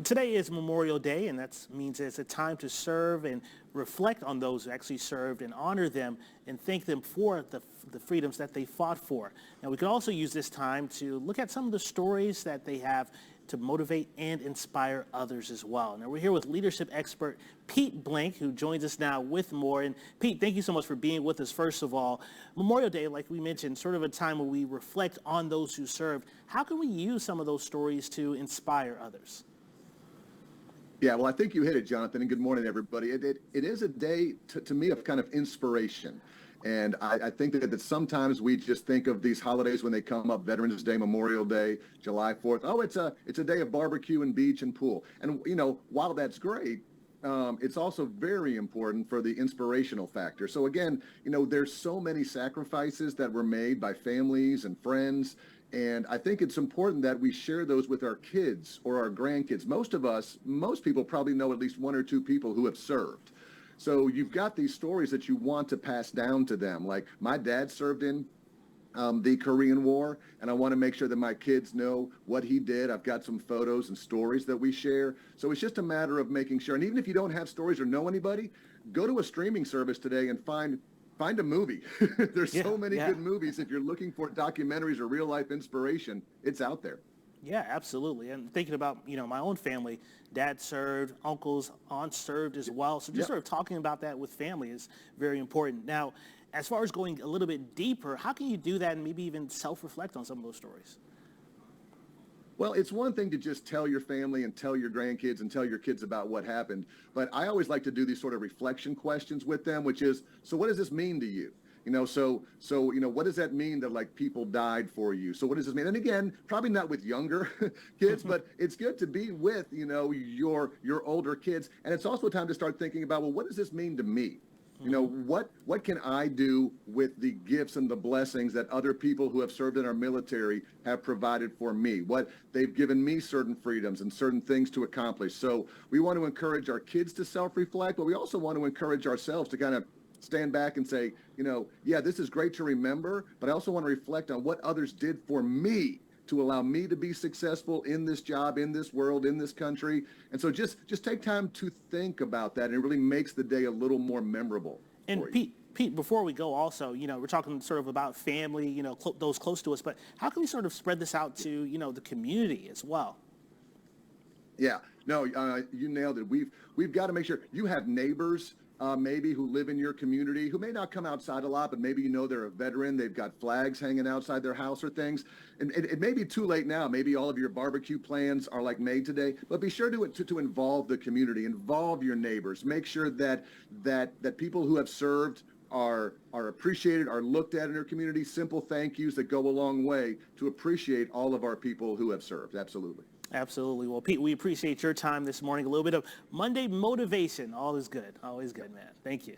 Today is Memorial Day, and that means it's a time to serve and reflect on those who actually served and honor them and thank them for the freedoms that they fought for. And we could also use this time to look at some of the stories that they have to motivate and inspire others as well. Now, we're here with leadership expert Pete Blank, who joins us now with more. And Pete, thank you so much for being with us. First of all, Memorial Day, like we mentioned, sort of a time where we reflect on those who served. How can we use some of those stories to inspire others? Yeah, well, I think you hit it, Jonathan, and good morning, everybody. It is a day, to me, of kind of inspiration. And I think that sometimes we just think of these holidays when they come up, Veterans Day, Memorial Day, July 4th. Oh, it's a day of barbecue and beach and pool. And, while that's great, it's also very important for the inspirational factor. So again, there's so many sacrifices that were made by families and friends. And I think it's important that we share those with our kids or our grandkids. Most people probably know at least one or two people who have served. So you've got these stories that you want to pass down to them. Like my dad served in the Korean War, and I want to make sure that my kids know what he did. I've got some photos and stories that we share. So it's just a matter of making sure. And even if you don't have stories or know anybody, go to a streaming service today and find a movie. There's so many good movies. If you're looking for documentaries or real life inspiration, it's out there. Yeah, absolutely. And thinking about, my own family, dad served, uncles, aunts served as well. So just sort of talking about that with family is very important. Now, as far as going a little bit deeper, how can you do that and maybe even self-reflect on some of those stories? Well, it's one thing to just tell your family and tell your grandkids and tell your kids about what happened. But I always like to do these sort of reflection questions with them, which is, so what does this mean to you? What does that mean that like people died for you? So what does this mean? And again, probably not with younger kids, but it's good to be with, your older kids. And it's also time to start thinking about, well, what does this mean to me? What can I do with the gifts and the blessings that other people who have served in our military have provided for me? What they've given me certain freedoms and certain things to accomplish. So we want to encourage our kids to self-reflect, but we also want to encourage ourselves to kind of stand back and say, this is great to remember, but I also want to reflect on what others did for me to allow me to be successful in this job, in this world, in this country. And so just take time to think about that, and it really makes the day a little more memorable. And Pete, before we go also, we're talking sort of about family, those close to us, but how can we sort of spread this out to, the community as well? Yeah, no, you nailed it. We've got to make sure you have neighbors maybe who live in your community who may not come outside a lot, but maybe they're a veteran. They've got flags hanging outside their house or things. And it may be too late now. Maybe all of your barbecue plans are like made today, but be sure to involve the community, involve your neighbors. Make sure that people who have served are appreciated, are looked at in their community. Simple thank yous that go a long way to appreciate all of our people who have served. Absolutely. Absolutely. Well, Pete, we appreciate your time this morning. A little bit of Monday motivation. All is good. Always good, man. Thank you.